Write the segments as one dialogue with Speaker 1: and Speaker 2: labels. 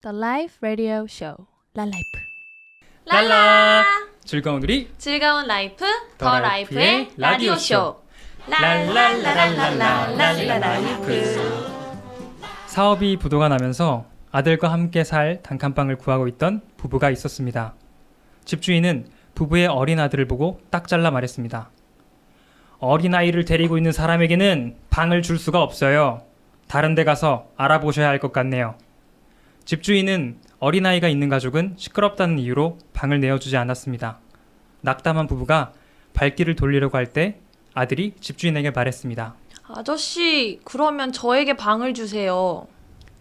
Speaker 1: The Life Radio Show. 라라이프.
Speaker 2: 랄라 즐거운 우리
Speaker 1: 즐거운 라이프
Speaker 2: 더
Speaker 1: 더
Speaker 2: 라이프의
Speaker 1: 라이프의 라디오 쇼. 랄랄랄랄랄랄라이프.
Speaker 2: 사업이 부도가 나면서 아들과 함께 살 단칸방을 구하고 있던 부부가 있었습니다. 집주인은 부부의 어린 아들을 보고 딱 잘라 말했습니다. 어린 아이를 데리고 있는 사람에게는 방을 줄 수가 없어요. 다른 데 가서 알아보셔야 할 것 같네요. 집주인은 어린아이가 있는 가족은 시끄럽다는 이유로 방을 내어주지 않았습니다. 낙담한 부부가 발길을 돌리려고 할 때 아들이 집주인에게 말했습니다.
Speaker 1: 아저씨, 그러면 저에게 방을 주세요.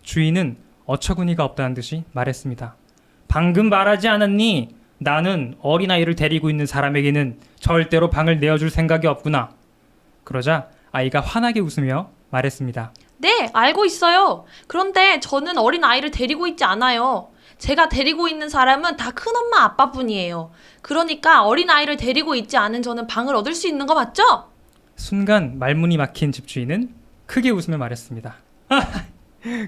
Speaker 2: 주인은 어처구니가 없다는 듯이 말했습니다. 방금 말하지 않았니? 나는 어린아이를 데리고 있는 사람에게는 절대로 방을 내어줄 생각이 없구나. 그러자 아이가 환하게 웃으며 말했습니다.
Speaker 1: 네, 알고 있어요. 그런데 저는 어린 아이를 데리고 있지 않아요. 제가 데리고 있는 사람은 다 큰엄마 아빠뿐이에요. 그러니까 어린 아이를 데리고 있지 않은 저는 방을 얻을 수 있는 거 맞죠?
Speaker 2: 순간 말문이 막힌 집주인은 크게 웃으며 말했습니다.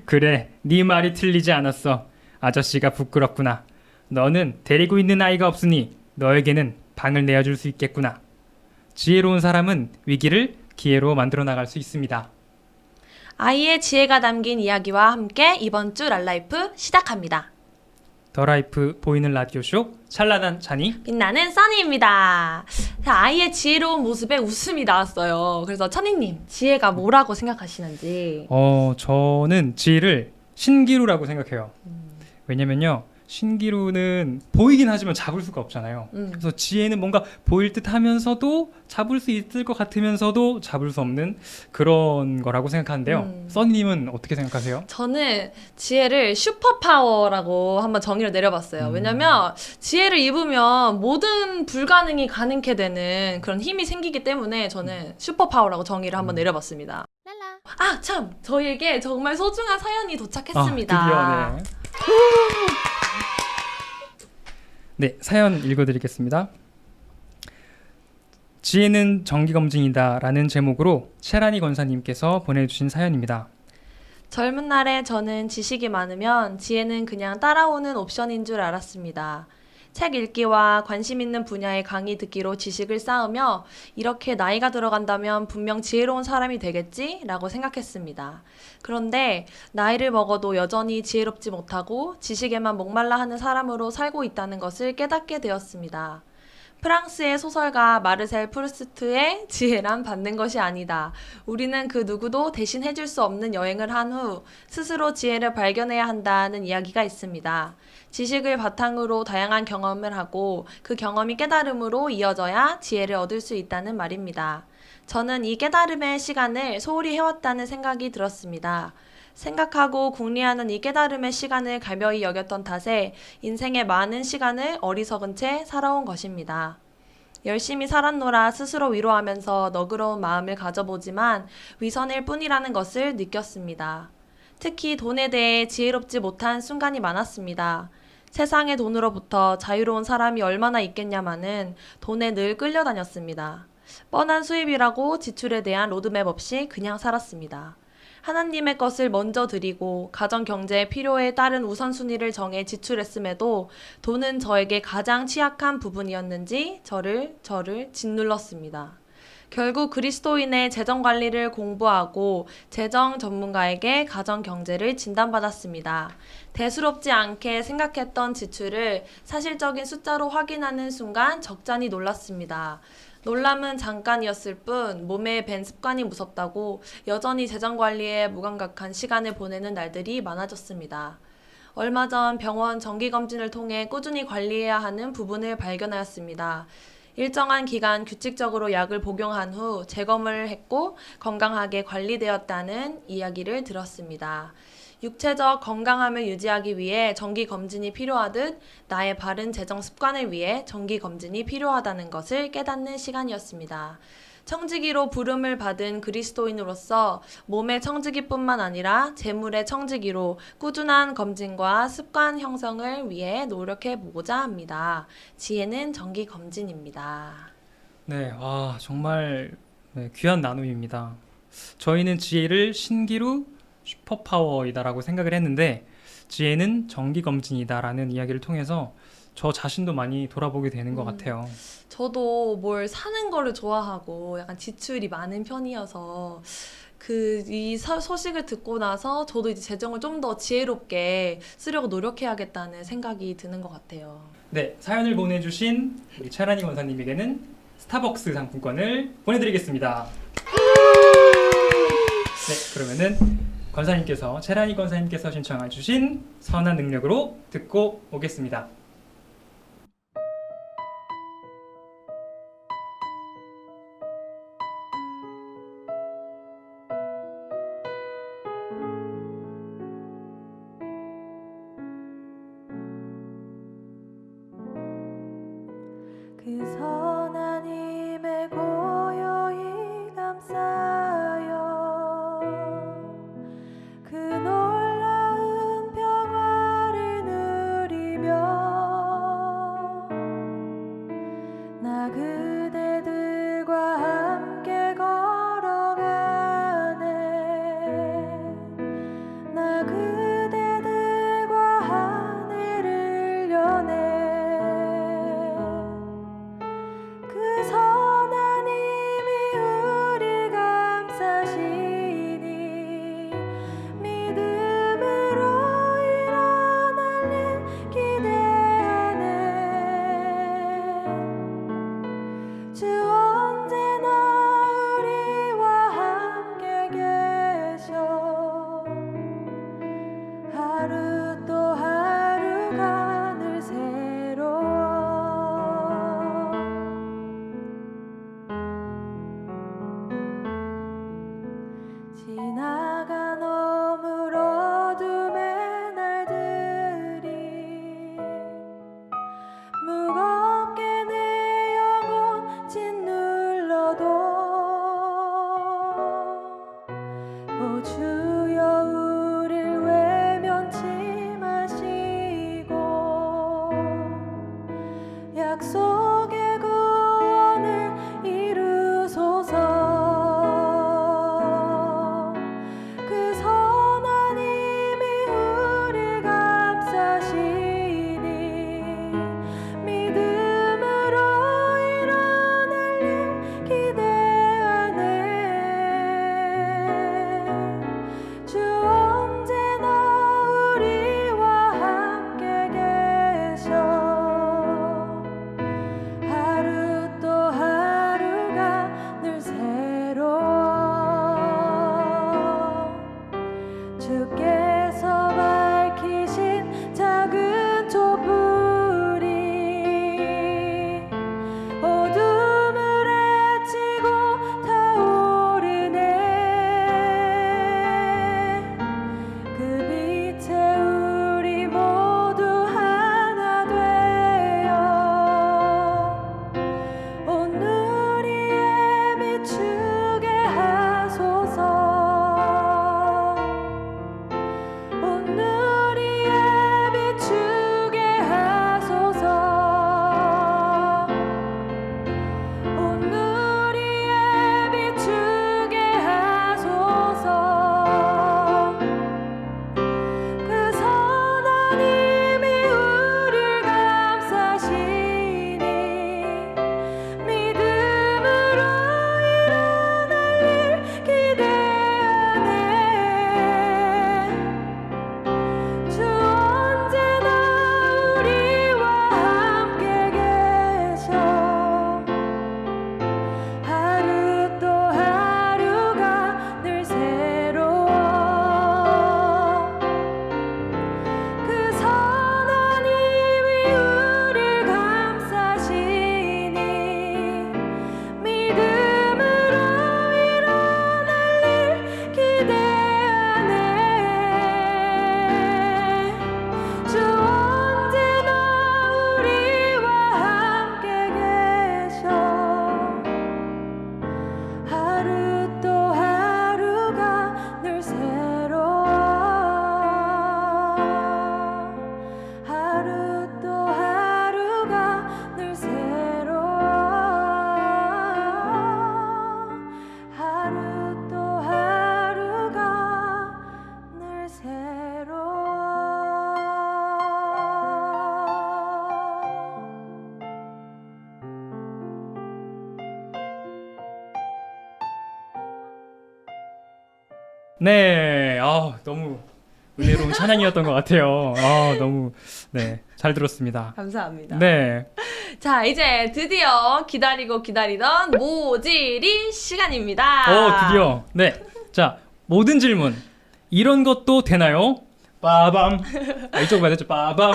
Speaker 2: 그래, 네 말이 틀리지 않았어. 아저씨가 부끄럽구나. 너는 데리고 있는 아이가 없으니 너에게는 방을 내어줄 수 있겠구나. 지혜로운 사람은 위기를 기회로 만들어 나갈 수 있습니다.
Speaker 1: 아이의 지혜가 담긴 이야기와 함께 이번 주 랄라이프 시작합니다.
Speaker 2: 더 라이프 보이는 라디오쇼 찬란한 찬이.
Speaker 1: 빛나는 써니입니다. 자, 아이의 지혜로운 모습에 웃음이 나왔어요. 그래서 천이님, 지혜가 뭐라고 생각하시는지.
Speaker 2: 저는 지혜를 신기루라고 생각해요. 왜냐면요, 신기루는 보이긴 하지만 잡을 수가 없잖아요. 그래서 지혜는 뭔가 보일 듯 하면서도 잡을 수 있을 것 같으면서도 잡을 수 없는 그런 거라고 생각하는데요. 써니님은 어떻게 생각하세요?
Speaker 1: 저는 지혜를 슈퍼파워라고 한번 정의를 내려봤어요. 왜냐면 지혜를 입으면 모든 불가능이 가능케 되는 그런 힘이 생기기 때문에 저는 슈퍼파워라고 정의를 한번 내려봤습니다. 아, 참! 저희에게 정말 소중한 사연이 도착했습니다.
Speaker 2: 드디어, 네. 네, 사연 읽어드리겠습니다. 지혜는 정기검증이다 라는 제목으로 채란이 권사님께서 보내주신 사연입니다.
Speaker 1: 젊은 날에 저는 지식이 많으면 지혜는 그냥 따라오는 옵션인 줄 알았습니다. 책 읽기와 관심 있는 분야의 강의 듣기로 지식을 쌓으며 이렇게 나이가 들어간다면 분명 지혜로운 사람이 되겠지? 라고 생각했습니다. 그런데 나이를 먹어도 여전히 지혜롭지 못하고 지식에만 목말라 하는 사람으로 살고 있다는 것을 깨닫게 되었습니다. 프랑스의 소설가 마르셀 프루스트의 지혜란 받는 것이 아니다. 우리는 그 누구도 대신 해줄 수 없는 여행을 한 후 스스로 지혜를 발견해야 한다는 이야기가 있습니다. 지식을 바탕으로 다양한 경험을 하고 그 경험이 깨달음으로 이어져야 지혜를 얻을 수 있다는 말입니다. 저는 이 깨달음의 시간을 소홀히 해왔다는 생각이 들었습니다. 생각하고 궁리하는 이 깨달음의 시간을 가벼이 여겼던 탓에 인생의 많은 시간을 어리석은 채 살아온 것입니다. 열심히 살았노라 스스로 위로하면서 너그러운 마음을 가져보지만 위선일 뿐이라는 것을 느꼈습니다. 특히 돈에 대해 지혜롭지 못한 순간이 많았습니다. 세상의 돈으로부터 자유로운 사람이 얼마나 있겠냐마는 돈에 늘 끌려다녔습니다. 뻔한 수입이라고 지출에 대한 로드맵 없이 그냥 살았습니다. 하나님의 것을 먼저 드리고 가정 경제의 필요에 따른 우선순위를 정해 지출했음에도 돈은 저에게 가장 취약한 부분이었는지 저를 짓눌렀습니다. 결국 그리스도인의 재정 관리를 공부하고 재정 전문가에게 가정 경제를 진단받았습니다. 대수롭지 않게 생각했던 지출을 사실적인 숫자로 확인하는 순간 적잖이 놀랐습니다. 놀람은 잠깐이었을 뿐 몸에 밴 습관이 무섭다고 여전히 재정관리에 무감각한 시간을 보내는 날들이 많아졌습니다. 얼마 전 병원 정기검진을 통해 꾸준히 관리해야 하는 부분을 발견하였습니다. 일정한 기간 규칙적으로 약을 복용한 후 재검을 했고 건강하게 관리되었다는 이야기를 들었습니다. 육체적 건강함을 유지하기 위해 정기검진이 필요하듯 나의 바른 재정 습관을 위해 정기검진이 필요하다는 것을 깨닫는 시간이었습니다. 청지기로 부름을 받은 그리스도인으로서 몸의 청지기뿐만 아니라 재물의 청지기로 꾸준한 검진과 습관 형성을 위해 노력해 보고자 합니다. 지혜는 정기검진입니다.
Speaker 2: 네, 정말 귀한 나눔입니다. 저희는 지혜를 신기루 슈퍼파워이다라고 생각을 했는데 지혜는 정기검진이다라는 이야기를 통해서 저 자신도 많이 돌아보게 되는 것 같아요.
Speaker 1: 저도 뭘 사는 거를 좋아하고 약간 지출이 많은 편이어서 이 소식을 듣고 나서 저도 이제 재정을 좀 더 지혜롭게 쓰려고 노력해야겠다는 생각이 드는 것 같아요.
Speaker 2: 네, 사연을 보내주신 우리 차라니 권사님에게는 스타벅스 상품권을 보내드리겠습니다. 네, 그러면은 권사님께서 차라니 권사님께서 신청해주신 선한 능력으로 듣고 오겠습니다.
Speaker 3: 그 선한 힘에 고요히 감싸여 그 놀라운 평화를 누리며 나 그대들과 함께 걸어가네 나 그대들과 하늘을 여네
Speaker 2: 네, 너무 은혜로운 찬양이었던 것 같아요. 너무 잘 들었습니다.
Speaker 1: 감사합니다.
Speaker 2: 네,
Speaker 1: 자, 이제 드디어 기다리고 기다리던 모질이 시간입니다.
Speaker 2: 드디어 자, 모든 질문 이런 것도 되나요? 빠밤. 이쪽 봐야 되죠. 빠밤.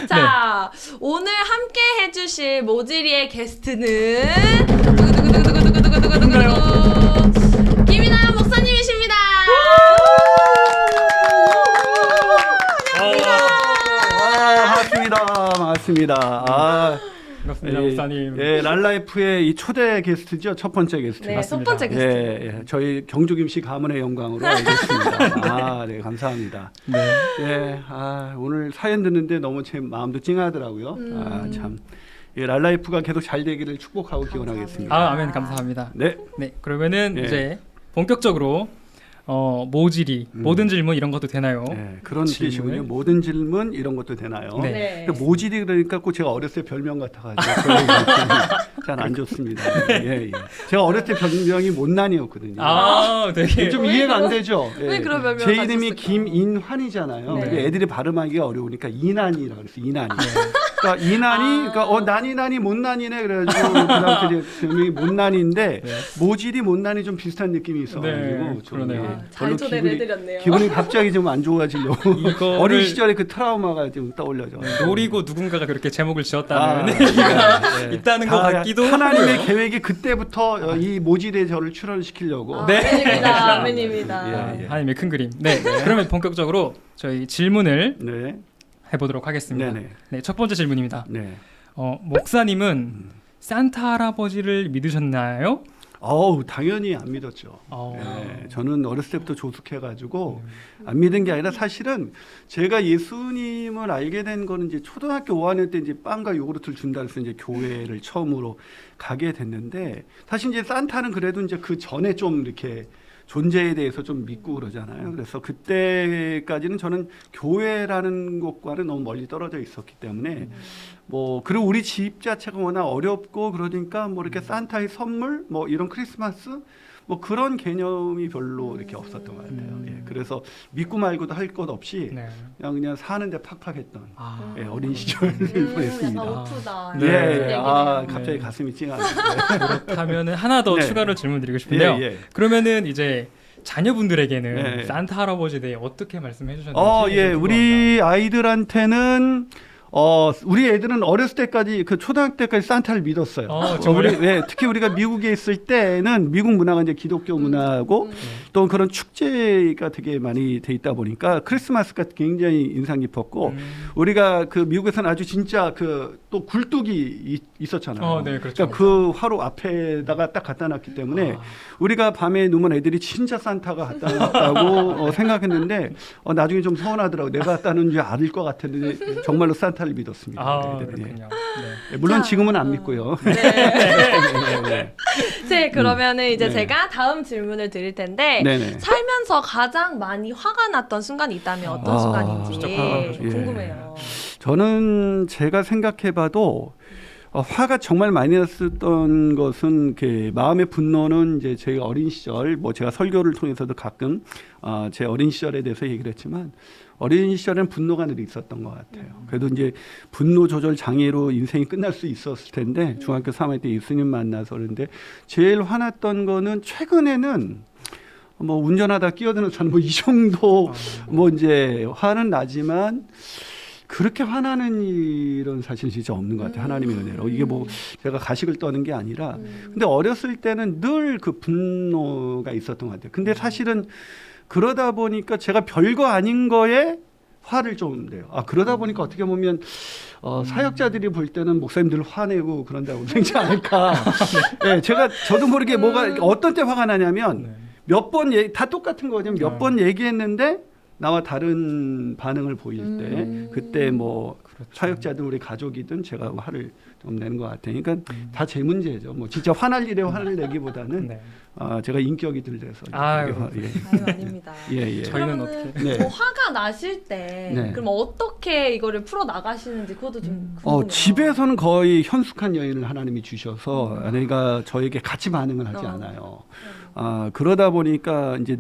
Speaker 1: 자, 오늘 함께 해주실 모질이의 게스트는 두구두구두구두구두구두구두구 김이나연 목사님이십니다.
Speaker 4: 반갑습니다.
Speaker 2: 반갑습니다, 목사님.
Speaker 4: 랄라이프의 이 초대 게스트죠. 첫 번째 게스트.
Speaker 1: 네, 첫
Speaker 2: 맞습니다.
Speaker 1: 번째 게스트.
Speaker 4: 저희 경주김씨 가문의 영광으로 알고 있습니다. 네, 감사합니다.
Speaker 2: 네.
Speaker 4: 오늘 사연 듣는데 너무 제 마음도 찡하더라고요. 참. 랄라이프가 계속 잘 되기를 축복하고 기원하겠습니다.
Speaker 2: 아멘, 감사합니다.
Speaker 4: 네.
Speaker 2: 네, 그러면은
Speaker 4: 네.
Speaker 2: 이제 본격적으로 모질이 모든 질문 이런 것도 되나요?
Speaker 4: 네, 그런
Speaker 2: 질문을?
Speaker 4: 뜻이군요. 모든 질문 이런 것도 되나요?
Speaker 2: 네.
Speaker 1: 네.
Speaker 4: 근데 모질이 그러니까 꼭 제가 어렸을 때 별명 같아가지고 잘 안 좋습니다. 예. 제가 어렸을 때 별명이 못난이었거든요.
Speaker 2: 되게
Speaker 4: 좀 이해가 안 되죠.
Speaker 1: 왜 그런 별명을
Speaker 4: 제 이름이
Speaker 1: 가졌을까?
Speaker 4: 김인환이잖아요.
Speaker 1: 네.
Speaker 4: 근데 애들이 발음하기가 어려우니까 이난이라고 그랬어요. 이난이. 그러니까 이난이, 그러니까 난이 못난이네 그래가지고 그다음에 이제 별명이 못난인데 모질이 못난이 좀 비슷한 느낌이 있어가지고
Speaker 2: 네,
Speaker 4: 좀,
Speaker 2: 그러네요.
Speaker 1: 잘
Speaker 4: 별로
Speaker 1: 초대를 해드렸네요.
Speaker 4: 기분이 갑자기 좀 안 좋아지려고
Speaker 2: 이거를-
Speaker 4: 어린 시절의 그 트라우마가 좀 떠올려져.
Speaker 2: 노리고 누군가가 그렇게 제목을 지었다는
Speaker 4: 네.
Speaker 2: 있다는 것 같기도
Speaker 4: 하나님의 계획이 그때부터 이 모질의 저를 출현시키려고.
Speaker 1: 아멘입니다. 아멘입니다.
Speaker 4: 예.
Speaker 2: 하나님의 큰 그림. 네, 그러면 본격적으로 저희 질문을
Speaker 4: 네.
Speaker 2: 해보도록 하겠습니다.
Speaker 4: 네네.
Speaker 2: 네, 첫 번째 질문입니다.
Speaker 4: 네.
Speaker 2: 목사님은 산타 할아버지를 믿으셨나요?
Speaker 4: 당연히 안 믿었죠.
Speaker 2: 어.
Speaker 4: 네, 저는 어렸을 때부터 조숙해가지고 안 믿은 게 아니라 사실은 제가 예수님을 알게 된 거는 이제 초등학교 5학년 때 이제 빵과 요구르트를 준다 해서 이제 교회를 처음으로 가게 됐는데 사실 이제 산타는 그래도 이제 그 전에 좀 이렇게 존재에 대해서 좀 믿고 그러잖아요. 그래서 그때까지는 저는 교회라는 것과는 너무 멀리 떨어져 있었기 때문에 그리고 우리 집 자체가 워낙 어렵고 그러니까 이렇게 산타의 선물 이런 크리스마스 그런 개념이 별로 이렇게 없었던 것 같아요. 예, 그래서 믿고 말고도 할 것 없이
Speaker 2: 네.
Speaker 4: 그냥 사는데 팍팍했던 어린 시절을 보냈습니다.
Speaker 1: 약간 오프다.
Speaker 2: 네.
Speaker 4: 예,
Speaker 1: 얘기네요.
Speaker 4: 갑자기
Speaker 2: 네.
Speaker 4: 가슴이 찡하네요.
Speaker 2: 그렇다면 하나 더
Speaker 4: 네.
Speaker 2: 추가로 질문드리고 싶은데요.
Speaker 4: 예.
Speaker 2: 그러면은 이제 자녀분들에게는
Speaker 4: 네.
Speaker 2: 산타 할아버지에 대해 어떻게 말씀해 주셨는지.
Speaker 4: 예, 우리 아이들한테는 우리 애들은 어렸을 때까지 그 초등학교 때까지 산타를 믿었어요.
Speaker 2: 정말요?
Speaker 4: 특히 우리가 미국에 있을 때는 미국 문화가 이제 기독교 문화고 또 그런 축제가 되게 많이 돼 있다 보니까 크리스마스가 굉장히 인상 깊었고 우리가 그 미국에서는 아주 진짜 그 또 굴뚝이 있었잖아요.
Speaker 2: 네, 그렇죠.
Speaker 4: 그러니까 그 화로 앞에다가 딱 갖다 놨기 때문에 우리가 밤에 누면 애들이 진짜 산타가 갖다 놨다고 생각했는데 나중에 좀 서운하더라고. 내가 갖다 놓은 줄 알 것 같았는데 정말로 산타를 믿었습니다. 애들은.
Speaker 2: 그렇군요.
Speaker 4: 예, 물론
Speaker 1: 자,
Speaker 4: 지금은 안 믿고요.
Speaker 1: 네, 그러면은 이제
Speaker 4: 네.
Speaker 1: 제가 다음 질문을 드릴 텐데
Speaker 4: 네네.
Speaker 1: 살면서 가장 많이 화가 났던 순간이 있다면 어떤 순간인지
Speaker 4: 진짜
Speaker 2: 예.
Speaker 1: 궁금해요.
Speaker 4: 저는 제가 생각해봐도 화가 정말 많이 났었던 것은 마음의 분노는 이제 제가 어린 시절 제가 설교를 통해서도 가끔 제 어린 시절에 대해서 얘기를 했지만 어린 시절에는 분노가 늘 있었던 것 같아요. 그래도 이제 분노 조절 장애로 인생이 끝날 수 있었을 텐데 중학교 3학년 때 예수님 만나서 그런데 제일 화났던 거는 최근에는 운전하다 끼어드는 사람 이 정도 이제 화는 나지만 그렇게 화나는 일은 사실 진짜 없는 것 같아요. 하나님의 은혜로. 이게 제가 가식을 떠는 게 아니라 근데 어렸을 때는 늘 그 분노가 있었던 것 같아요. 근데 사실은 그러다 보니까 제가 별거 아닌 거에 화를 좀 내요. 그러다 보니까 어떻게 보면 사역자들이 볼 때는 목사님들 화내고 그런다고 생각지 않을까. 네, 저도 모르게 어떤 때 화가 나냐면 몇 번 다 똑같은 거냐면 몇 번 얘기했는데 나와 다른 반응을 보일 때 그때 뭐
Speaker 2: 그렇죠.
Speaker 4: 사역자든 우리 가족이든 제가 화를 좀 내는 것 같아요. 그러니까 다 제 문제죠. 뭐 진짜 화날 일에 화를 내기보다는
Speaker 2: 네.
Speaker 4: 제가 인격이 들려서
Speaker 2: 아유.
Speaker 1: 아유, 아닙니다.
Speaker 4: 예.
Speaker 2: 저희는
Speaker 1: 그러면은
Speaker 2: 어떻게?
Speaker 4: 네.
Speaker 1: 뭐 화가 나실 때
Speaker 4: 네.
Speaker 1: 그럼 어떻게 이거를 풀어 나가시는지 그것도 좀 궁금해요.
Speaker 4: 집에서는 거의 현숙한 여인을 하나님이 주셔서 아내가 저에게 같이 반응을 하지 않아요. 그러다 보니까 이제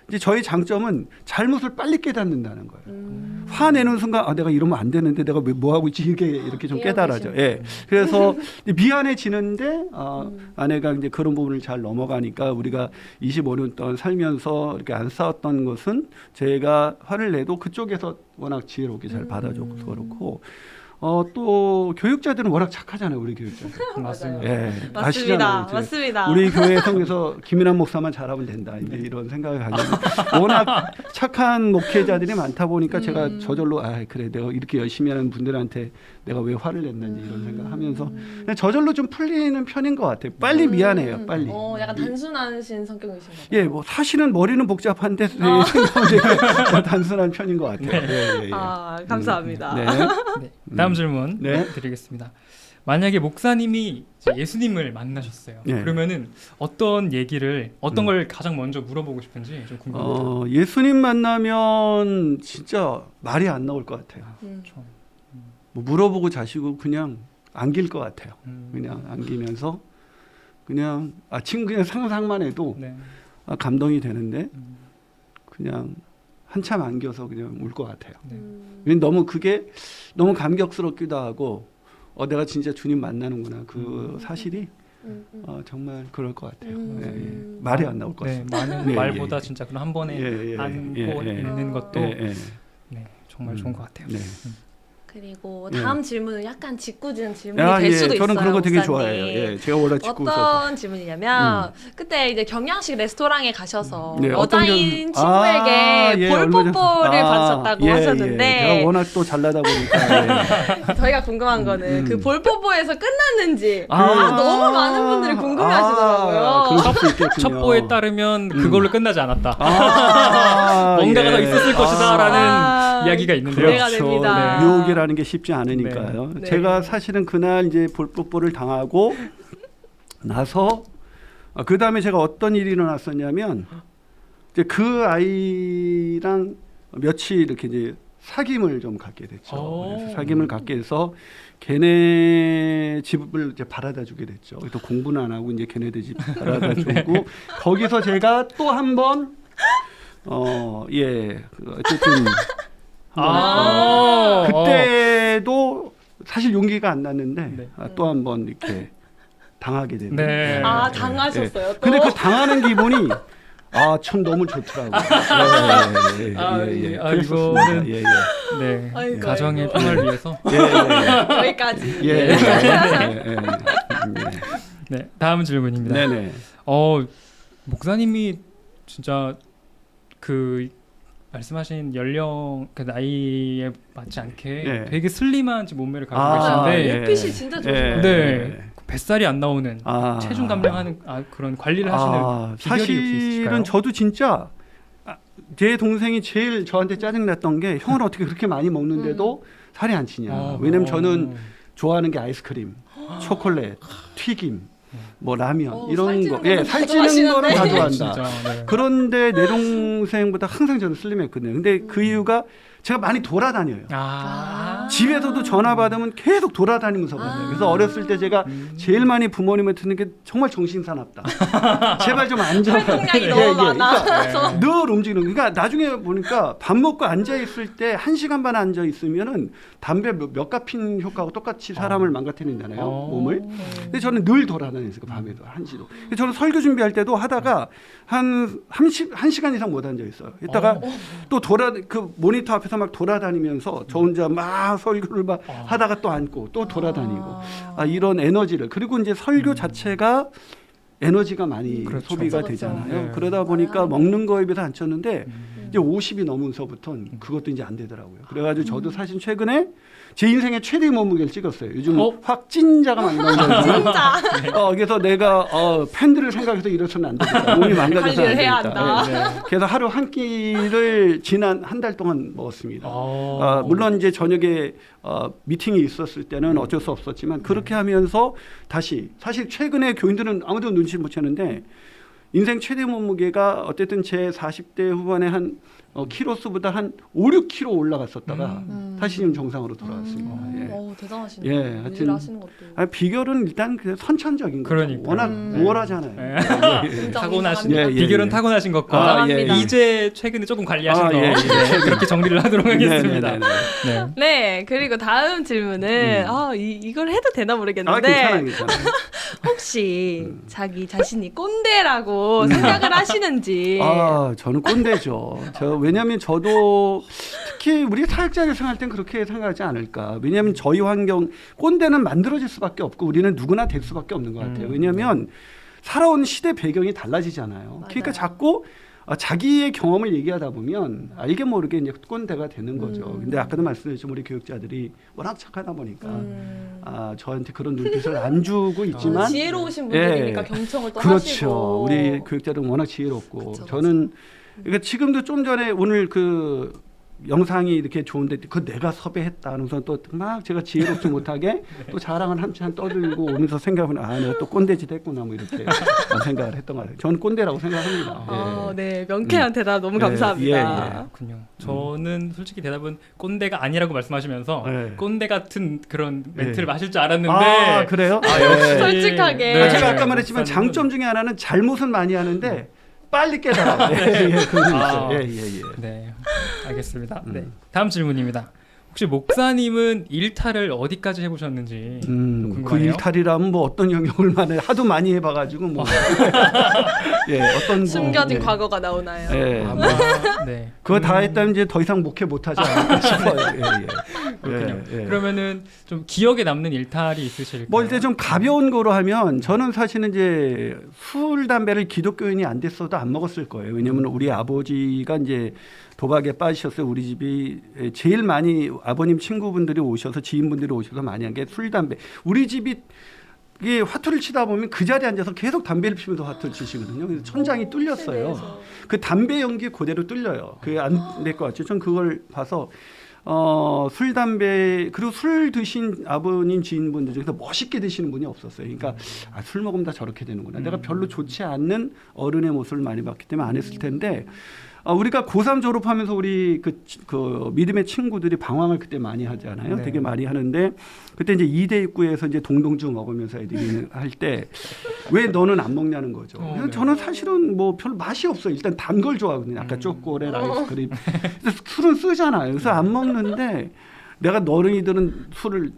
Speaker 4: 이제 저희 장점은 잘못을 빨리 깨닫는다는 거예요. 화내는 순간 내가 이러면 안 되는데 내가 왜 뭐 하고 있지 이렇게 좀 깨달아져. 예. 그래서 미안해지는데 아내가 이제 그런 부분을 잘 넘어가니까 우리가 25년 동안 살면서 이렇게 안 싸웠던 것은 제가 화를 내도 그쪽에서 워낙 지혜롭게 잘 받아줘서 그렇고 또 교육자들은 워낙 착하잖아요, 우리 교육자들.
Speaker 2: 맞습니다.
Speaker 4: 예,
Speaker 1: 맞습니다.
Speaker 4: 아시잖아요. 이제
Speaker 1: 맞습니다.
Speaker 4: 우리 교회 성에서 김인환 목사만 잘하면 된다. 이제 이런 생각을 가지고 워낙 착한 목회자들이 많다 보니까 제가 저절로 그래 내가 이렇게 열심히 하는 분들한테 내가 왜 화를 냈는지 이런 생각하면서 그냥 저절로 좀 풀리는 편인 것 같아요. 빨리 미안해요, 빨리.
Speaker 1: 약간 단순하신 성격이신가요?
Speaker 4: 예, 뭐 사실은 머리는 복잡한데 생각은 되게 단순한 편인 것 같아요. 예.
Speaker 1: 감사합니다.
Speaker 4: 네.
Speaker 2: 네. 다음 질문
Speaker 4: 네.
Speaker 2: 드리겠습니다. 만약에 목사님이 이제 예수님을 만나셨어요.
Speaker 4: 네.
Speaker 2: 그러면은 어떤 걸 가장 먼저 물어보고 싶은지 좀 궁금해요.
Speaker 4: 예수님 만나면 진짜 말이 안 나올 것 같아요.
Speaker 2: 그렇죠.
Speaker 4: 뭐 물어보고 자시고 그냥 안길 것 같아요.
Speaker 2: 음.
Speaker 4: 그냥 안기면서 그냥 지금 그냥 상상만 해도
Speaker 2: 네.
Speaker 4: 감동이 되는데
Speaker 2: 음.
Speaker 4: 그냥 한참 안겨서 그냥 울 것 같아요.
Speaker 2: 네.
Speaker 4: 왜냐면 너무 그게 너무 감격스럽기도 하고 내가 진짜 주님 만나는구나 그 사실이 정말 그럴 것 같아요. 예. 말이 안 나올 것
Speaker 2: 네,
Speaker 4: 같습니다.
Speaker 2: 많은
Speaker 4: 예,
Speaker 2: 말보다
Speaker 4: 예.
Speaker 2: 진짜 그런 한 번에 안고
Speaker 4: 예.
Speaker 2: 있는 것도
Speaker 4: 예.
Speaker 2: 네, 정말 좋은 것 같아요.
Speaker 4: 네.
Speaker 1: 그리고
Speaker 4: 예.
Speaker 1: 다음 질문은 약간 짓궂은 질문이 될 수도 있어요.
Speaker 4: 저는 그런 거 되게
Speaker 1: 목사님.
Speaker 4: 좋아해요. 예, 제가 원래 짓고 있어서.
Speaker 1: 어떤 질문이냐면 그때 이제 경양식 레스토랑에 가셔서
Speaker 4: 네, 어떤
Speaker 1: 여자인
Speaker 4: 경-
Speaker 1: 친구에게
Speaker 4: 얼마 전-
Speaker 1: 볼뽀뽀를 받으셨다고 하셨는데
Speaker 4: 제가 워낙 또 잘나다 보니까
Speaker 1: 저희가 궁금한 거는 그 볼뽀뽀에서 끝났는지
Speaker 4: 아.
Speaker 1: 너무 많은 분들이 궁금해하시더라고요.
Speaker 4: 그럴 수도 있겠군요.
Speaker 2: 첩보에 따르면 그걸로 끝나지 않았다. 뭔가가
Speaker 4: 예.
Speaker 2: 더 있었을 것이다라는 이야기가 있는데요.
Speaker 1: 기대가 됩니다.
Speaker 4: 네. 유혹이라는 게 쉽지 않으니까요.
Speaker 1: 네.
Speaker 4: 제가 사실은 그날 이제 볼뽀뽀를 당하고 나서 그 다음에 제가 어떤 일이 일어났었냐면 이제 그 아이랑 며칠 이렇게 이제 사귐을 좀 갖게 됐죠. 그래서 사귐을 갖게 해서 걔네 집을 이제 바라다 주게 됐죠. 또 공부는 안 하고 이제 걔네들 집 바라다 주고 거기서 제가 또 한 번 어쨌든 그때도 사실 용기가 안 났는데
Speaker 2: 네.
Speaker 4: 또 한 번 이렇게 당하게 되는.
Speaker 2: 네.
Speaker 1: 당하셨어요. 또?
Speaker 4: 근데 그 당하는 기분이 참 너무 좋더라고요.
Speaker 2: 이거는 네,
Speaker 1: 아이고,
Speaker 2: 가정의
Speaker 1: 아이고.
Speaker 2: 평화를 위해서.
Speaker 1: 여기까지.
Speaker 2: 네, 다음 질문입니다.
Speaker 4: 네네.
Speaker 2: 목사님이 진짜 그 말씀하신 연령 그 나이에 맞지 않게 되게 슬림한 몸매를 가지고 계신데
Speaker 1: 핏이 진짜 좋으시네요.
Speaker 2: 네. 뱃살이 안 나오는 체중 감량하는 그런 관리를 하시는 비결이 혹시 있으실까요?
Speaker 4: 사실은 저도 진짜 제 동생이 제일 저한테 짜증났던 게 형은 어떻게 그렇게 많이 먹는데도 살이 안 찌냐. 왜냐면 저는 좋아하는 게 아이스크림, 초콜릿, 튀김, 뭐 라면 이런 거. 살찌는 거는 다 좋아한다.
Speaker 2: 진짜, 네.
Speaker 4: 그런데 내 동생보다 항상 저는 슬림했거든요. 근데 그 이유가 제가 많이 돌아다녀요. 집에서도 전화 받으면 계속 돌아다니면서 받아요. 그래서 어렸을 때 제가 제일 많이 부모님한테 듣는 게 정말 정신사납다. 제발 좀 앉아.
Speaker 1: 활동량이 너무 많아서.
Speaker 4: 늘 움직이는. 그러니까 나중에 보니까 밥 먹고 앉아 있을 때 1시간 반 앉아 있으면은 담배 몇 갑핀 효과하고 똑같이 사람을 망가뜨린다네요. 몸을. 근데 저는 늘 돌아다녔어요. 밤에도 1시도. 저는 설교 준비할 때도 하다가 한 1시간 이상 못 앉아 있어요. 이따가 또 그 모니터 앞에서 막 돌아다니면서 저 혼자 막 설교를 막 하다가 또 앉고 또 돌아다니고 이런 에너지를 그리고 이제 설교 자체가 에너지가 많이
Speaker 2: 그렇죠.
Speaker 4: 소비가
Speaker 1: 그렇죠.
Speaker 4: 되잖아요.
Speaker 2: 네.
Speaker 4: 그러다 보니까 먹는 거에 비해서 안 쪘는데 이제 50이 넘으면서부터는 그것도 이제 안 되더라고요. 그래가지고 저도 사실 최근에 제 인생의 최대 몸무게를 찍었어요. 요즘 확 찐자가 많이 나오잖아요. 그래서 내가 팬들을 생각해서 이래서는 안 되겠다. 몸이 망가져서 안
Speaker 1: 관리를 해야
Speaker 4: 되겠다.
Speaker 1: 한다.
Speaker 4: 그래서 하루 한 끼를 지난 한 달 동안 먹었습니다. 물론 이제 저녁에 미팅이 있었을 때는 어쩔 수 없었지만 그렇게 하면서 다시 사실 최근에 교인들은 아무도 눈치 못 채는데 인생 최대 몸무게가 어쨌든 제 40대 후반에 한 키로수보다 한 5, 6kg 올라갔었다가 다시 지금 정상으로 돌아왔습니다. 예.
Speaker 1: 대단하시네요.
Speaker 4: 예, 하여튼
Speaker 1: 하시는 것도.
Speaker 4: 비결은 일단 그 선천적인 거죠.
Speaker 2: 그러니까요.
Speaker 4: 워낙 우월하잖아요.
Speaker 2: 네.
Speaker 4: 예, 예.
Speaker 2: 타고나신
Speaker 4: 예, 예,
Speaker 2: 비결은
Speaker 4: 예.
Speaker 2: 타고나신 것과
Speaker 1: 감사합니다.
Speaker 2: 이제 최근에 조금 관리하신 거
Speaker 4: 예, 예.
Speaker 2: 그렇게 정리를 하도록 하겠습니다.
Speaker 4: 네, 네, 네.
Speaker 2: 네.
Speaker 1: 네, 그리고 다음 질문은 이걸 해도 되나 모르겠는데
Speaker 4: 괜찮아요, 괜찮아요.
Speaker 1: 혹시 자기 자신이 꼰대라고 생각을 하시는지.
Speaker 4: 저는 꼰대죠. 왜냐하면 저도 특히 우리 사역자를 생각할 땐 그렇게 생각하지 않을까. 왜냐하면 저희 환경 꼰대는 만들어질 수밖에 없고 우리는 누구나 될 수밖에 없는 것 같아요. 왜냐하면 살아온 시대 배경이 달라지잖아요. 그러니까 자꾸 자기의 경험을 얘기하다 보면 알게 모르게 이제 꼰대가 되는 거죠. 근데 아까도 말씀드렸지만 우리 교육자들이 워낙 착하다 보니까 저한테 그런 눈빛을 안 주고 있지만
Speaker 1: 지혜로우신 분들이니까 경청을 또
Speaker 4: 그렇죠.
Speaker 1: 하시고.
Speaker 4: 우리 교육자들은 워낙 지혜롭고
Speaker 1: 그쵸.
Speaker 4: 저는 그러니까 지금도 좀 전에 오늘 그 영상이 이렇게 좋은데 그 내가 섭외했다 하면서 또 막 제가 지혜롭지 못하게 또 자랑을 한참 떠들고 오면서 생각은 내가 또 꼰대짓 했구나 뭐 이렇게 생각을 했던 것 같아요. 저는 꼰대라고 생각합니다.
Speaker 1: 네, 명쾌한 대답 너무
Speaker 4: 예,
Speaker 1: 감사합니다.
Speaker 2: 그렇군요. 저는 솔직히 대답은 꼰대가 아니라고 말씀하시면서
Speaker 4: 네.
Speaker 2: 꼰대 같은 그런 멘트를
Speaker 4: 네.
Speaker 2: 마실 줄 알았는데
Speaker 4: 그래요?
Speaker 2: 역시
Speaker 1: 솔직하게.
Speaker 2: 네.
Speaker 4: 제가 아까 말했지만
Speaker 2: 목사님은
Speaker 4: 장점 중에 하나는 잘못은 많이 하는데 빨리 깨달아. 그건 있어요. 예.
Speaker 2: 네, 알겠습니다. 네, 다음 질문입니다. 혹시 목사님은 일탈을 어디까지 해보셨는지
Speaker 4: 그
Speaker 2: 궁금하네요.
Speaker 4: 일탈이라면 뭐 어떤 영역을 하도 많이 해봐가지고 뭐 어떤
Speaker 1: 숨겨진
Speaker 4: 뭐,
Speaker 1: 과거가 나오나요?
Speaker 2: 아마 네.
Speaker 4: 그거 다 했다면 이제 더 이상 목회 못하지 않을까 싶어요.
Speaker 2: 그렇군요.
Speaker 4: 예.
Speaker 2: 그러면은 좀 기억에 남는 일탈이 있으실까요?
Speaker 4: 뭐 일단 좀 가벼운 거로 하면 저는 사실은 이제 술 담배를 기독교인이 안 됐어도 안 먹었을 거예요. 왜냐하면 우리 아버지가 이제 도박에 빠지셨어요. 우리 집이 제일 많이 아버님 친구분들이 오셔서 지인분들이 오셔서 많이 한 게 술 담배. 우리 집이 이게 화투를 치다 보면 그 자리에 앉아서 계속 담배를 피면서 화투를 치시거든요. 그래서 천장이 뚫렸어요. 그 담배 연기 그대로 뚫려요. 그게 안 될 것 같죠. 전 그걸 봐서 술 담배 그리고 술 드신 아버님 지인분들 중에서 멋있게 드시는 분이 없었어요. 그러니까 술 먹으면 다 저렇게 되는구나. 내가 별로 좋지 않는 어른의 모습을 많이 봤기 때문에 안 했을 텐데 우리가 고3 졸업하면서 우리 그 믿음의 친구들이 방황을 그때 많이 하잖아요.
Speaker 2: 네.
Speaker 4: 되게 많이 하는데 그때 이제 2대 입구에서 이제 동동주 먹으면서 애들이 할 때 왜 너는 안 먹냐는 거죠. 그래서
Speaker 2: 네.
Speaker 4: 저는 사실은 뭐 별로 맛이 없어요. 일단 단 걸 좋아하거든요. 아까 초콜릿, 아이스크림. 그래서 술은 쓰잖아요. 그래서 안 먹는데 내가 너희들은 술을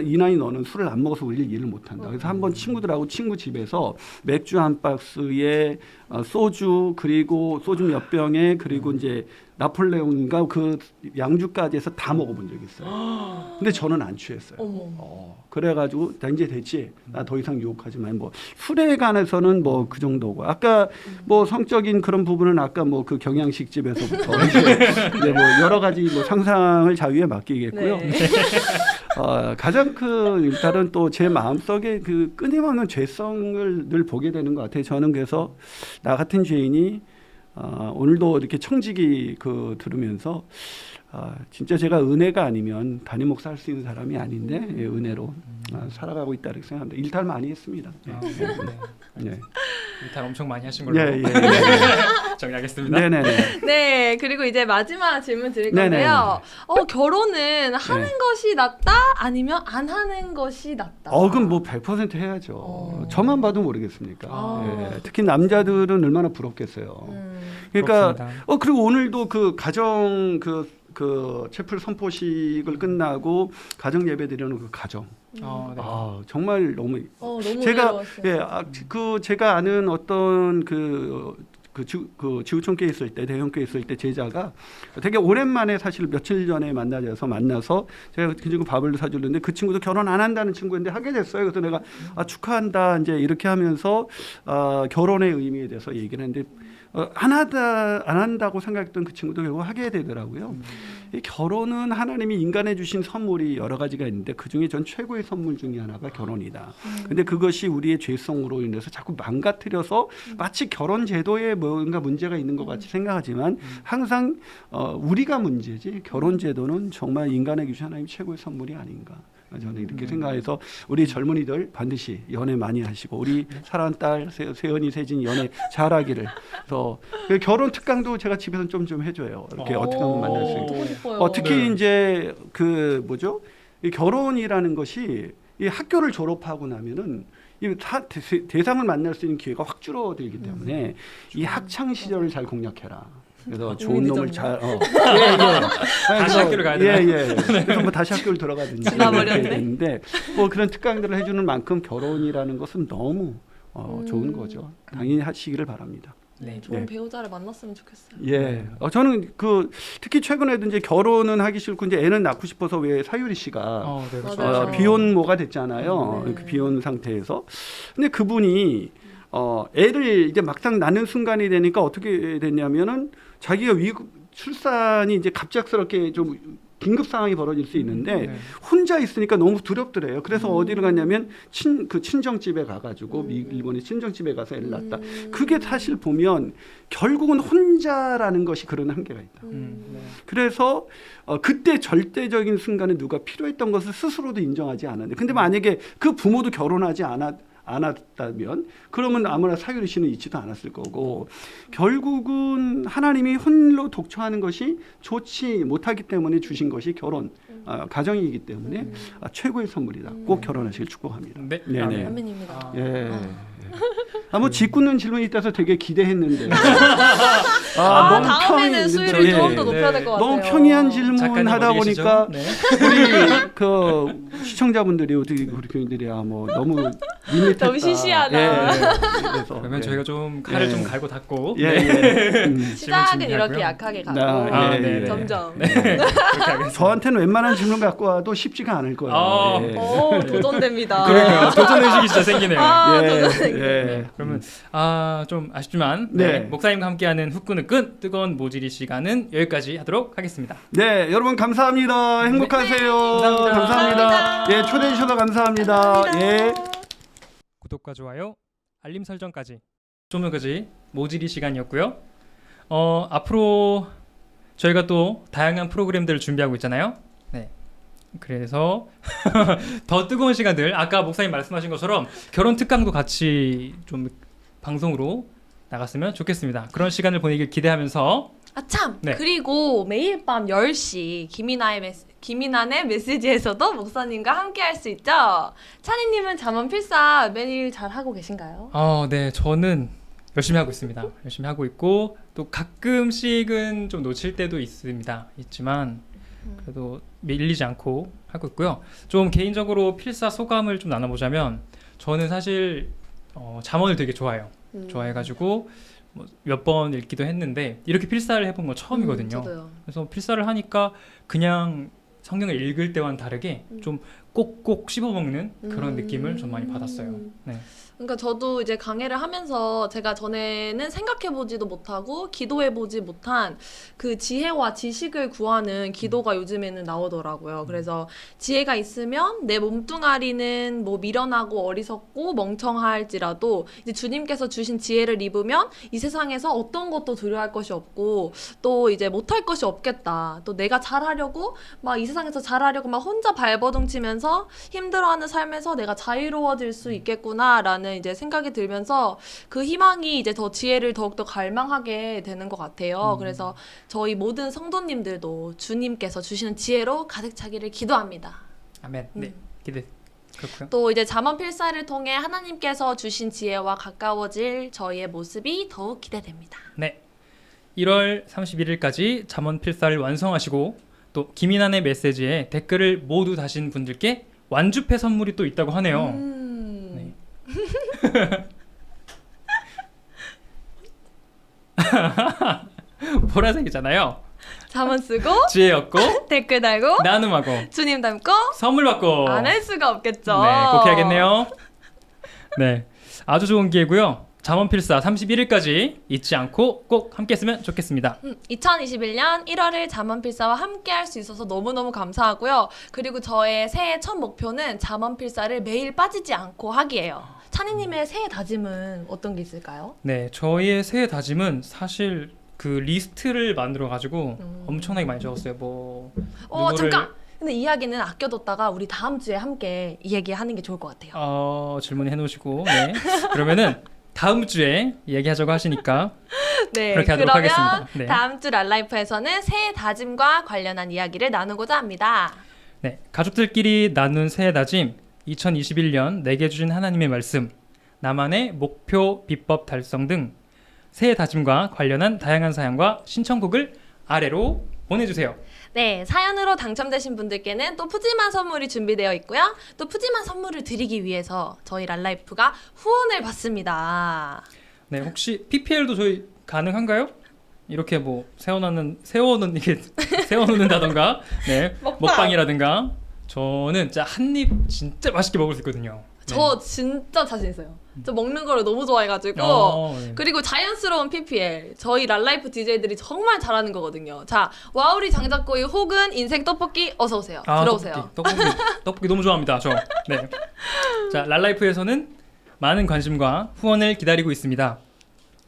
Speaker 4: 이나이 너는 술을 안 먹어서 우리를 이해를 못한다. 그래서 한번 친구들하고 친구 집에서 맥주 한 박스에 소주 그리고 소주 몇 병에 그리고 이제 나폴레옹인가 그 양주까지 해서 다 먹어본 적이 있어요. 근데 저는 안 취했어요. 그래가지고 나 이제 됐지. 나 더 이상 유혹하지 마. 뭐 술에 관해서는 뭐 그 정도고. 아까 뭐 성적인 그런 부분은 아까 뭐 그 경양식집에서부터 이제 뭐 여러 가지 뭐 상상을 자유에 맡기겠고요.
Speaker 1: 네.
Speaker 4: 가장 큰 일단은 또 제 마음속에 그 끊임없는 죄성을 늘 보게 되는 것 같아요. 저는 그래서 나 같은 죄인이 오늘도 이렇게 청지기 들으면서 진짜 제가 은혜가 아니면 담임 목사 할 수 있는 사람이 아닌데 은혜로 살아가고 있다 이렇게 생각합니다. 일탈 많이 했습니다. 네.
Speaker 2: 일탈 엄청 많이 하신 걸로
Speaker 4: 예.
Speaker 2: 정리하겠습니다.
Speaker 4: 네네네.
Speaker 1: 네, 그리고 이제 마지막 질문 드릴
Speaker 4: 네네.
Speaker 1: 건데요. 결혼은 하는 것이 낫다? 아니면 안 하는 것이 낫다?
Speaker 4: 그럼 뭐 100% 해야죠. 저만 봐도 모르겠습니까? 예. 특히 남자들은 얼마나 부럽겠어요. 그러니까
Speaker 2: 그렇습니다.
Speaker 4: 그리고 오늘도 그 가정 그 채플 선포식을 끝나고 가정 예배 드리는 그 가정.
Speaker 2: 네.
Speaker 4: 정말 너무
Speaker 1: 너무
Speaker 4: 제가
Speaker 1: 외로웠어요.
Speaker 4: 제가 아는 어떤 지구촌교회 있을 때 대형교회 있을 때 제자가 되게 오랜만에 사실 며칠 전에 만나서 제가 그 친구 밥을 사줬는데 그 친구도 결혼 안 한다는 친구인데 하게 됐어요. 그래서 내가 축하한다 이제 이렇게 하면서 결혼의 의미에 대해서 얘기를 했는데 안 한다고 생각했던 그 친구도 결국 하게 되더라고요. 이 결혼은 하나님이 인간에 주신 선물이 여러 가지가 있는데 그중에 전 최고의 선물 중에 하나가 결혼이다. 근데 그것이 우리의 죄성으로 인해서 자꾸 망가뜨려서 마치 결혼 제도에 뭔가 문제가 있는 것 같이 생각하지만 항상 우리가 문제지 결혼 제도는 정말 인간에게 주신 하나님 최고의 선물이 아닌가. 저는 이렇게 생각해서 우리 젊은이들 반드시 연애 많이 하시고 우리 사랑하는 딸 세연이 세진이 연애 잘하기를. 그래서 그 결혼 특강도 제가 집에서 좀 해줘요. 이렇게 어떻게 하면 만날 수 있고.
Speaker 1: 듣고 싶어요.
Speaker 4: 특히
Speaker 2: 네.
Speaker 4: 이제 그 뭐죠? 이 결혼이라는 것이 이 학교를 졸업하고 나면은 이 대상을 만날 수 있는 기회가 확 줄어들기 때문에 이 학창 시절을 잘 공략해라. 그래서 좋은 놈을 잘
Speaker 2: 다시 학교를 가야 되나요?
Speaker 4: 예. 그래서 뭐 다시 학교를 들어가든지
Speaker 1: 지나버렸네.
Speaker 4: 이렇게 되는데 뭐 그런 특강들을 해주는 만큼 결혼이라는 것은 너무 좋은 거죠. 당연히 하시기를 바랍니다.
Speaker 2: 네.
Speaker 1: 좋은
Speaker 4: 네.
Speaker 1: 배우자를 만났으면 좋겠어요.
Speaker 4: 예. 저는 그 특히 최근에도 이제 결혼은 하기 싫고 이제 애는 낳고 싶어서 왜 사유리 씨가
Speaker 2: 네, 그렇죠.
Speaker 1: 맞아요.
Speaker 4: 비혼모가 됐잖아요.
Speaker 1: 네.
Speaker 4: 그 비혼 상태에서. 근데 그분이 애를 이제 막상 낳는 순간이 되니까 어떻게 됐냐면은 자기가 출산이 이제 갑작스럽게 좀 긴급 상황이 벌어질 수 있는데
Speaker 2: 네.
Speaker 4: 혼자 있으니까 너무 두렵더래요. 그래서 어디를 갔냐면 친정집에 가가지고 일본의 친정집에 가서 애를 낳았다. 그게 사실 보면 결국은 혼자라는 것이 그런 한계가 있다.
Speaker 2: 네.
Speaker 4: 그래서 그때 절대적인 순간에 누가 필요했던 것을 스스로도 인정하지 않았는데 근데 만약에 그 부모도 결혼하지 않았다면 그러면 아무나 사유리 씨는 있지도 않았을 거고 결국은 하나님이 홀로 독처하는 것이 좋지 못하기 때문에 주신 것이 결혼 가정이기 때문에 최고의 선물이다. 꼭 결혼하시길 축복합니다.
Speaker 2: 네.
Speaker 4: 네네.
Speaker 1: 아멘입니다.
Speaker 4: 예. 뭐 짓궂는 질문이 있다서 되게 기대했는데.
Speaker 1: 다음에는 수위를
Speaker 4: 예.
Speaker 1: 좀 더 높여야 될 것 같아요.
Speaker 4: 너무 평이한 질문
Speaker 2: 작가님
Speaker 4: 하다
Speaker 2: 어디 계시죠?
Speaker 4: 보니까
Speaker 2: 네.
Speaker 4: 우리 그 시청자분들이 어떻게 우리 교인들이야 뭐 너무 밋밋했다.
Speaker 1: 너무 시시하다.
Speaker 4: 그래서
Speaker 2: 그러면 저희가 좀 칼을 좀 갈고 닫고
Speaker 4: 예.
Speaker 1: 시작은
Speaker 2: 질문
Speaker 1: 이렇게
Speaker 2: 준비하고요.
Speaker 1: 약하게 가고
Speaker 2: 네.
Speaker 1: 점점.
Speaker 2: 그렇게 하겠습니다.
Speaker 4: 저한테는 웬만한 질문 갖고 와도 쉽지가 않을 거예요. 예.
Speaker 1: 오 도전됩니다.
Speaker 2: 그러니까요. 도전 의식이 진짜 생기네요.
Speaker 1: 도전.
Speaker 2: 네, 그러면 좀 아쉽지만
Speaker 4: 네.
Speaker 2: 목사님과 함께하는 후끈후끈 뜨거운 모질이 시간은 여기까지 하도록 하겠습니다.
Speaker 4: 네, 여러분 감사합니다. 행복하세요. 감사합니다. 예, 초대해 주셔서 감사합니다. 예.
Speaker 2: 구독과 좋아요, 알림 설정까지 좀 전까지 모질이 시간이었고요. 앞으로 저희가 또 다양한 프로그램들을 준비하고 있잖아요. 네. 그래서 더 뜨거운 시간들 아까 목사님 말씀하신 것처럼 결혼 특강도 같이 좀 방송으로 나갔으면 좋겠습니다. 그런 시간을 보내길 기대하면서
Speaker 1: 아참
Speaker 2: 네.
Speaker 1: 그리고 매일 밤 10시 김인환의 메시지에서도 목사님과 함께 할 수 있죠. 찬이님은 잠언 필사 매일 잘 하고 계신가요?
Speaker 2: 네, 저는 열심히 하고 있습니다. 열심히 하고 있고 또 가끔씩은 좀 놓칠 때도 있지만 그래도 밀리지 않고 하고 있고요. 좀 개인적으로 필사 소감을 좀 나눠보자면 저는 사실 잠언을 되게 좋아해요. 좋아해가지고 몇 번 읽기도 했는데 이렇게 필사를 해본 건 처음이거든요.
Speaker 1: 저도요.
Speaker 2: 그래서 필사를 하니까 그냥 성경을 읽을 때와는 다르게 좀 꼭꼭 씹어먹는 그런 느낌을 좀 많이 받았어요. 네.
Speaker 1: 그러니까 저도 이제 강해를 하면서 제가 전에는 생각해보지도 못하고 기도해보지 못한 그 지혜와 지식을 구하는 기도가 요즘에는 나오더라고요. 그래서 지혜가 있으면 내 몸뚱아리는 뭐 미련하고 어리석고 멍청할지라도 이제 주님께서 주신 지혜를 입으면 이 세상에서 어떤 것도 두려워할 것이 없고 또 이제 못할 것이 없겠다. 또 내가 잘하려고 막 이 세상에서 잘하려고 막 혼자 발버둥치면서 힘들어하는 삶에서 내가 자유로워질 수 있겠구나라는 이제 생각이 들면서 그 희망이 이제 더 지혜를 더욱더 갈망하게 되는 것 같아요. 그래서 저희 모든 성도님들도 주님께서 주시는 지혜로 가득 차기를 기도합니다.
Speaker 2: 아멘. 네. 기대. 그렇고요.
Speaker 1: 또 이제 잠언 필사를 통해 하나님께서 주신 지혜와 가까워질 저희의 모습이 더욱 기대됩니다.
Speaker 2: 네. 1월 31일까지 잠언 필사를 완성하시고 또 김인환의 메시지에 댓글을 모두 다신 분들께 완주패 선물이 또 있다고 하네요. 네. 보라색이잖아요.
Speaker 1: 잠언 쓰고
Speaker 2: 지혜 얻고
Speaker 1: 댓글 달고
Speaker 2: 나눔하고
Speaker 1: 주님 닮고
Speaker 2: 선물 받고
Speaker 1: 안 할 수가 없겠죠.
Speaker 2: 네, 꼭 해야겠네요. 네, 아주 좋은 기회고요. 잠원필사 31일까지 잊지 않고 꼭 함께 했으면 좋겠습니다.
Speaker 1: 2021년 1월을 잠원필사와 함께 할 수 있어서 너무너무 감사하고요. 그리고 저의 새해 첫 목표는 잠원필사를 매일 빠지지 않고 하기예요. 찬이님의 새해 다짐은 어떤 게 있을까요?
Speaker 2: 네, 저희의 새해 다짐은 사실 그 리스트를 만들어 가지고 엄청나게 많이 적었어요. 뭐 누구를-
Speaker 1: 잠깐! 근데 이야기는 아껴뒀다가 우리 다음 주에 함께 이 얘기하는 게 좋을 것 같아요.
Speaker 2: 질문 해놓으시고 네. 그러면은 다음 주에 얘기하자고 하시니까
Speaker 1: 네,
Speaker 2: 그렇게 하도록
Speaker 1: 그러면
Speaker 2: 하겠습니다. 네.
Speaker 1: 다음 주 랄라이프에서는 새해 다짐과 관련한 이야기를 나누고자 합니다.
Speaker 2: 네, 가족들끼리 나눈 새해 다짐 2021년 내게 주신 하나님의 말씀 나만의 목표 비법 달성 등 새해 다짐과 관련한 다양한 사연과 신청곡을 아래로 보내주세요.
Speaker 1: 네, 사연으로 당첨되신 분들께는 또 푸짐한 선물이 준비되어 있고요. 또 푸짐한 선물을 드리기 위해서 저희 랄라이프가 후원을 받습니다.
Speaker 2: 네, 혹시 PPL도 저희 가능한가요? 이렇게 뭐 세워놓는 이게 세워놓는다던가, 네, 먹방이라든가. 저는 진짜 한 입 진짜 맛있게 먹을 수 있거든요.
Speaker 1: 저 진짜 자신 있어요. 저 먹는 거를 너무 좋아해가지고.
Speaker 2: 네.
Speaker 1: 그리고 자연스러운 PPL. 저희 랄라이프 DJ들이 정말 잘하는 거거든요. 자, 와우리 장작구이 혹은 인생 떡볶이 어서 오세요. 들어오세요.
Speaker 2: 떡볶이 너무 좋아합니다. 저. 네. 자, 랄라이프에서는 많은 관심과 후원을 기다리고 있습니다.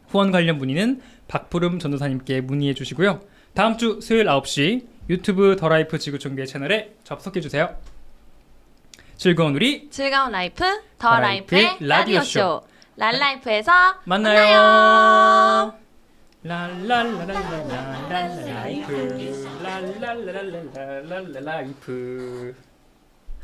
Speaker 2: 후원 관련 문의는 박푸름 전도사님께 문의해 주시고요. 다음 주 수요일 9시 유튜브 더 라이프 지구촌교회 채널에 접속해 주세요. 즐거운 우리
Speaker 1: 즐거운 라이프, 더
Speaker 2: 더
Speaker 1: 라이프의
Speaker 2: 라이프의
Speaker 1: 라디오쇼.
Speaker 2: 라디오쇼.
Speaker 1: 랄라이프에서
Speaker 2: 만나요. 랄랄랄랄랄랄라이프 랄랄랄랄랄랄라이프